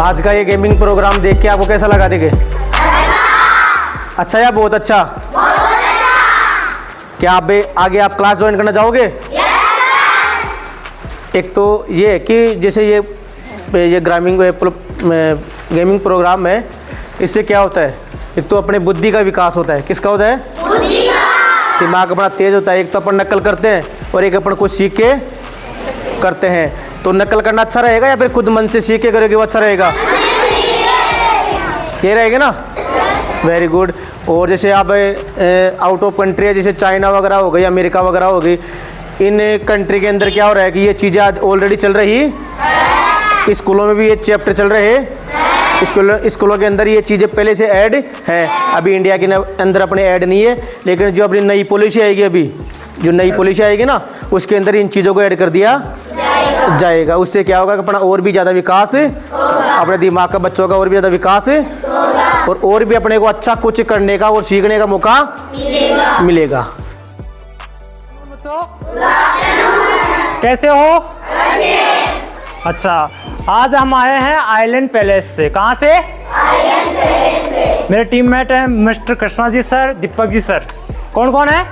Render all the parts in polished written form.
आज का ये गेमिंग प्रोग्राम देख के आपको कैसा लगा? देखे अच्छा या बहुत अच्छा? क्या आप आगे आप क्लास ज्वाइन करना चाहोगे? एक तो ये है कि जैसे ये गेमिंग प्रोग्राम है, इससे क्या होता है, एक तो अपने बुद्धि का विकास होता है। किसका होता है? बुद्धि का। दिमाग अपना तेज होता है। एक तो अपन नकल करते हैं और एक अपन कुछ सीख के करते हैं। तो नकल करना अच्छा रहेगा या फिर खुद मन से सीख के करोगे वो अच्छा रहेगा? ये रहेगा ना? Very good. और जैसे आप आउट ऑफ कंट्री है, जैसे चाइना वगैरह हो गई, अमेरिका वगैरह हो गई, इन कंट्री के अंदर क्या हो रहा है कि ये चीज़ें आज ऑलरेडी चल रही, स्कूलों में भी ये चैप्टर चल रहे हैं, स्कूलों के अंदर ये चीज़ें पहले से ऐड है। अभी इंडिया के अंदर अपने ऐड नहीं है, लेकिन जो अपनी नई पॉलिसी आएगी, अभी जो नई पॉलिसी आएगी ना, उसके अंदर इन चीज़ों को ऐड कर दिया जाएगा। उससे क्या होगा कि अपना और भी ज़्यादा विकास, अपने दिमाग का बच्चों का और भी ज़्यादा विकास और भी अपने को अच्छा कुछ करने का और सीखने का मौका मिलेगा। कैसे हो? अच्छा, आज हम आए हैं आइलैंड पैलेस से। कहाँ से? आइलैंड पैलेस से। मेरे टीममेट हैं mister Krishna ji sir, Deepak ji sir. कौन कौन है?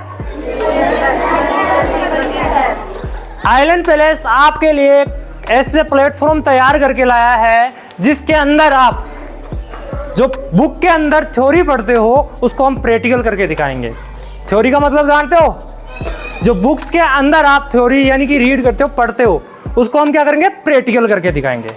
आइलैंड पैलेस आपके लिए एक ऐसे प्लेटफॉर्म तैयार करके लाया है जिसके अंदर आप जो बुक के अंदर थ्योरी पढ़ते हो उसको हम प्रैक्टिकल करके दिखाएंगे। थ्योरी का मतलब जानते हो? जो बुक्स के अंदर आप थ्योरी यानी कि रीड करते हो, पढ़ते हो, उसको हम क्या करेंगे? प्रैक्टिकल करके दिखाएंगे।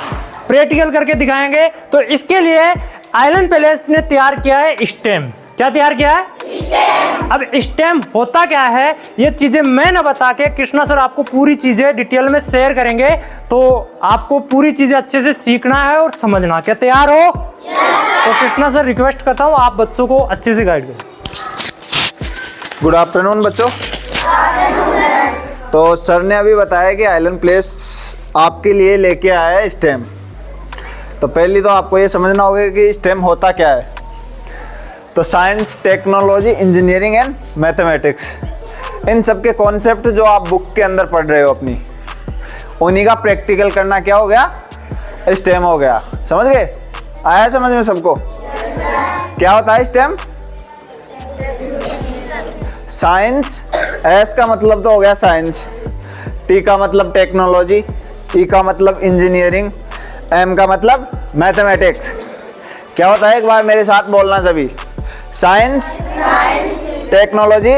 प्रैक्टिकल करके दिखाएंगे तो इसके लिए आइलैंड पैलेस ने तैयार किया है स्टेम। क्या तैयार किया है? स्टेम। अब स्टेम होता क्या है, ये चीजें मैं न बता के कृष्णा सर आपको पूरी चीजें डिटेल में शेयर करेंगे, तो आपको पूरी चीजें अच्छे से सीखना है और समझना। क्या तैयार हो? तो कृष्णा सर रिक्वेस्ट करता हूँ आप बच्चों को अच्छे से गाइड करो। गुड आफ्टरनून बच्चों। तो सर ने अभी बताया कि आइलैंड प्लेस आपके लिए लेके आया है स्टेम। तो पहले तो आपको ये समझना होगा कि स्टेम होता क्या है। तो science, technology, engineering and mathematics, इन सब के कॉन्सेप्ट जो आप बुक के अंदर पढ़ रहे हो अपनी, उन्हीं का प्रैक्टिकल करना क्या हो गया? स्टेम हो गया। समझ गए? आया समझ में सबको? क्या होता है स्टेम? साइंस, एस का मतलब तो हो गया साइंस, टी का मतलब टेक्नोलॉजी, ई का मतलब इंजीनियरिंग, एम का मतलब मैथमेटिक्स। क्या होता है? एक बार मेरे साथ बोलना सभी। साइंस, टेक्नोलॉजी,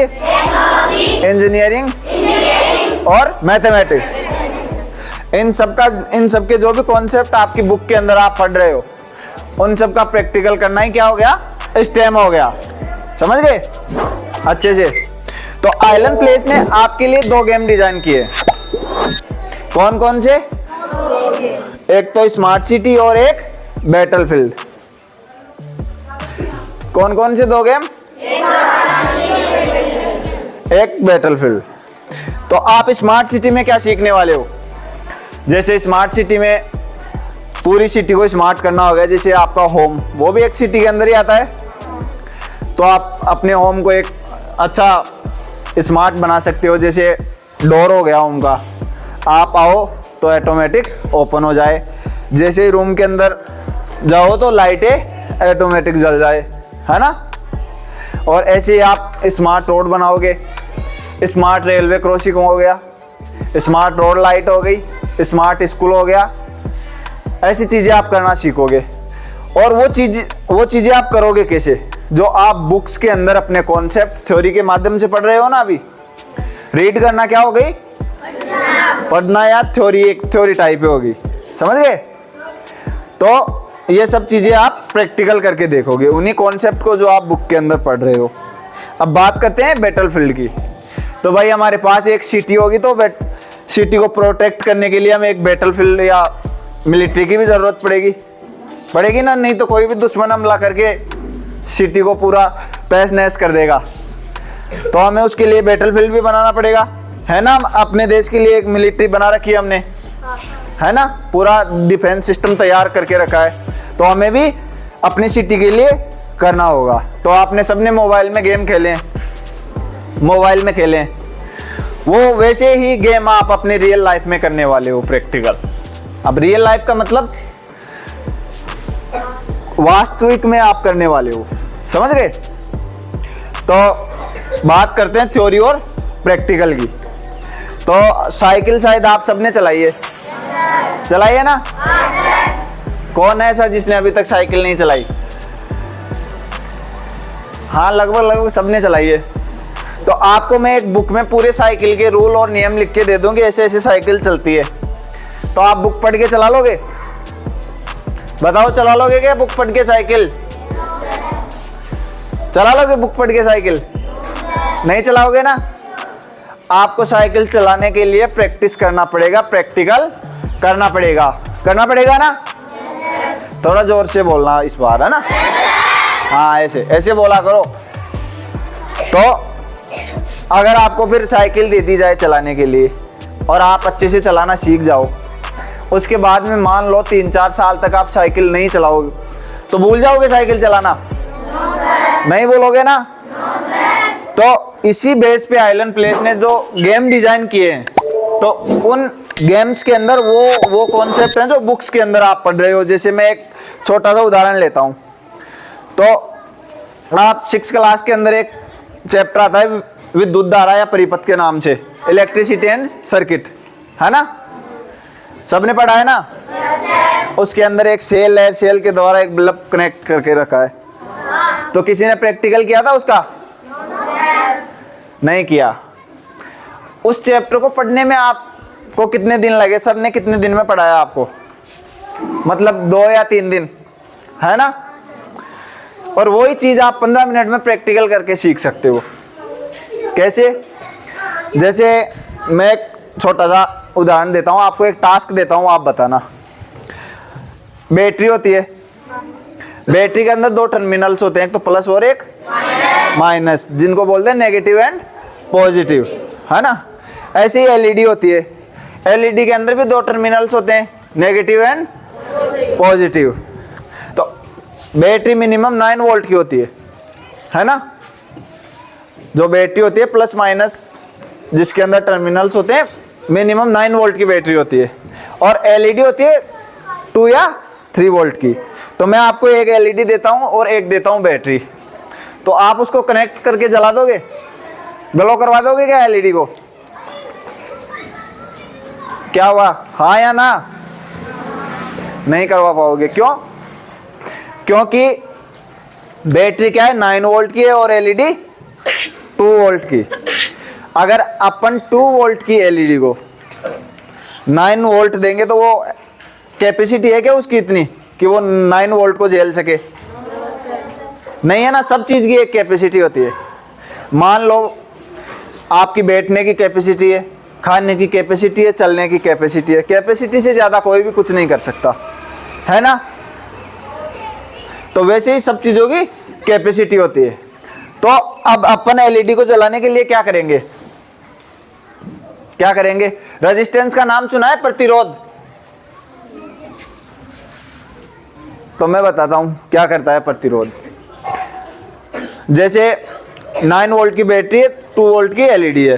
इंजीनियरिंग और मैथमेटिक्स, इन सब के जो भी कॉन्सेप्ट आपकी बुक के अंदर आप पढ़ रहे हो, उन सब का प्रैक्टिकल करना ही क्या हो गया? स्टेम हो गया। समझ गए अच्छे से? तो आइलैंड प्लेस ने आपके लिए 2 गेम डिजाइन किए। कौन कौन से? एक तो स्मार्ट सिटी और एक बैटलफील्ड। कौन कौन से 2 गेम? एक बैटलफील्ड। तो आप स्मार्ट सिटी में क्या सीखने वाले हो? जैसे स्मार्ट सिटी में पूरी सिटी को स्मार्ट करना होगा। जैसे आपका होम, वो भी एक सिटी के अंदर ही आता है। तो आप अपने होम को एक अच्छा स्मार्ट बना सकते हो। जैसे डोर हो गया होम का, आप आओ तो ऑटोमेटिक ओपन हो जाए। जैसे ही रूम के अंदर जाओ तो लाइटें ऑटोमेटिक जल जाए, है ना? और ऐसे ही आप स्मार्ट रोड बनाओगे, स्मार्ट रेलवे क्रॉसिंग हो गया, स्मार्ट रोड लाइट हो गई, स्मार्ट स्कूल हो गया। ऐसी चीज़ें आप करना सीखोगे। और वो चीज़ें आप करोगे कैसे? जो आप बुक्स के अंदर अपने कॉन्सेप्ट थ्योरी के माध्यम से पढ़ रहे हो ना। अभी रीड करना क्या हो गई? पढ़ना या थ्योरी, एक थ्योरी टाइप होगी। समझ गए? तो ये सब चीज़ें आप प्रैक्टिकल करके देखोगे, उन्हीं कॉन्सेप्ट को जो आप बुक के अंदर पढ़ रहे हो। अब बात करते हैं बैटलफील्ड की। तो भाई हमारे पास एक सिटी होगी, तो सिटी को प्रोटेक्ट करने के लिए हमें एक बैटलफील्ड या मिलिट्री की भी ज़रूरत पड़ेगी ना। नहीं तो कोई भी दुश्मन हमला करके सिटी को पूरा तहस नहस कर देगा। तो हमें उसके लिए बैटलफील्ड भी बनाना पड़ेगा, है ना? अपने देश के लिए एक मिलिट्री बना रखी है हमने, है ना? पूरा डिफेंस सिस्टम तैयार करके रखा है। तो हमें भी अपनी सिटी के लिए करना होगा। तो आपने सबने मोबाइल में गेम खेले, वो वैसे ही गेम आप अपने रियल लाइफ में करने वाले हो प्रैक्टिकल। अब रियल लाइफ का मतलब वास्तविक में आप करने वाले हो। समझ गए? तो बात करते हैं थ्योरी और प्रैक्टिकल की। तो साइकिल शायद आप सबने चलाई है, चलाई है ना? कौन है ऐसा जिसने अभी तक साइकिल नहीं चलाई? हाँ, लगभग सबने चलाई है। तो आपको मैं एक बुक में पूरे साइकिल के रूल और नियम लिख के दे दूंगी, ऐसे ऐसे साइकिल चलती है। तो आप बुक पढ़ के चला लोगे? बताओ, चला लोगे क्या बुक पढ़ के साइकिल? चला लोगे बुक पढ़ के साइकिल? नहीं चलाओगे ना? आपको साइकिल चलाने के लिए प्रैक्टिस करना पड़ेगा, प्रैक्टिकल करना पड़ेगा। करना पड़ेगा ना? थोड़ा जोर से बोलना इस बार, है ना? हाँ, ऐसे ऐसे बोला करो। तो अगर आपको फिर साइकिल दे दी जाए चलाने के लिए और आप अच्छे से चलाना सीख जाओ, उसके बाद में मान लो 3-4 साल तक आप साइकिल नहीं चलाओगे, तो भूल जाओगे साइकिल चलाना? नहीं बोलोगे ना? तो इसी बेस पे आइलन प्लेस ने जो गेम डिजाइन किए हैं, तो उन गेम्स के अंदर वो कॉन्सेप्ट हैं जो बुक्स के अंदर आप पढ़ रहे हो। जैसे मैं एक छोटा सा उदाहरण लेता हूँ। तो आप 6th क्लास के अंदर एक चैप्टर आता है विद्युत धारा या परिपथ के नाम से, इलेक्ट्रिसिटी एंड सर्किट, है ना? सबने पढ़ा है ना? उसके अंदर एक सेल है, सेल के द्वारा एक बल्ब कनेक्ट करके रखा है। तो किसी ने प्रैक्टिकल किया था उसका? नहीं किया। उस चैप्टर को पढ़ने में आपको कितने दिन लगे? सर ने कितने दिन में पढ़ाया आपको? मतलब 2 या 3 दिन, है ना? और वही चीज आप 15 मिनट में प्रैक्टिकल करके सीख सकते हो। कैसे? जैसे मैं एक छोटा सा उदाहरण देता हूँ आपको, एक टास्क देता हूँ, आप बताना। बैटरी होती है, बैटरी के अंदर 2 टर्मिनल्स होते हैं, एक तो प्लस और एक माइनस, जिनको बोलते हैं नेगेटिव एंड पॉजिटिव, है ना? ऐसे ही एलईडी होती है, एलईडी के अंदर भी 2 टर्मिनल्स होते हैं, नेगेटिव एंड पॉजिटिव। तो बैटरी मिनिमम 9 वोल्ट की होती है ना? जो बैटरी होती है प्लस माइनस जिसके अंदर टर्मिनल्स होते हैं, मिनिमम 9 वोल्ट की बैटरी होती है। और एलईडी होती है 2 या 3 वोल्ट की। तो मैं आपको एक एलईडी देता हूं और एक देता हूं बैटरी, तो आप उसको कनेक्ट करके जला दोगे? ग्लो करवा दोगे क्या एलईडी को? क्या हुआ, हाँ या ना? नहीं करवा पाओगे। क्यों? क्योंकि बैटरी क्या है, 9 वोल्ट की है और एलईडी 2 वोल्ट की। अगर अपन 2 वोल्ट की एलईडी को 9 वोल्ट देंगे तो वो कैपेसिटी है क्या उसकी इतनी कि वो 9 वोल्ट को झेल सके? नहीं है ना? सब चीज़ की एक कैपेसिटी होती है। मान लो आपकी बैठने की कैपेसिटी है, खाने की कैपेसिटी है, चलने की कैपेसिटी है। कैपेसिटी से ज़्यादा कोई भी कुछ नहीं कर सकता, है ना? तो वैसे ही सब चीज़ों की कैपेसिटी होती है। तो अब अपन एलईडी को जलाने के लिए क्या करेंगे? क्या करेंगे? रेजिस्टेंस का नाम सुना है? प्रतिरोध। तो मैं बताता हूं क्या करता है प्रतिरोध। जैसे 9 वोल्ट की बैटरी है, 2 वोल्ट की एलईडी है,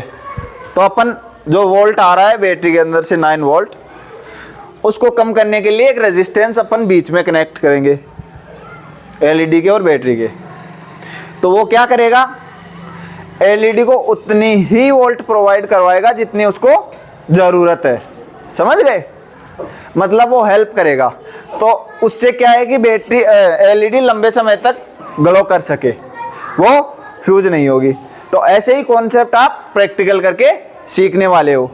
तो अपन जो वोल्ट आ रहा है बैटरी के अंदर से 9 वोल्ट, उसको कम करने के लिए एक रेजिस्टेंस अपन बीच में कनेक्ट करेंगे एलईडी के और बैटरी के। तो वो क्या करेगा? एलईडी को उतनी ही वोल्ट प्रोवाइड करवाएगा जितनी उसको ज़रूरत है। समझ गए? मतलब वो हेल्प करेगा। तो उससे क्या है कि बैटरी एलईडी लंबे समय तक ग्लो कर सके, वो फ्यूज नहीं होगी। तो ऐसे ही कॉन्सेप्ट आप प्रैक्टिकल करके सीखने वाले हो।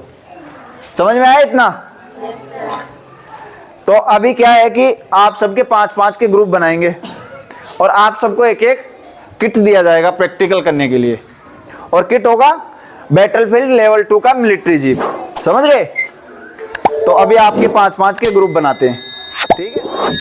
समझ में आया इतना? तो अभी क्या है कि आप सबके 5-5 के ग्रुप बनाएंगे और आप सबको एक एक किट दिया जाएगा प्रैक्टिकल करने के लिए। और किट होगा बैटलफील्ड लेवल 2 का मिलिट्री जीप। समझ गए? तो अभी आपके 5-5 के ग्रुप बनाते हैं।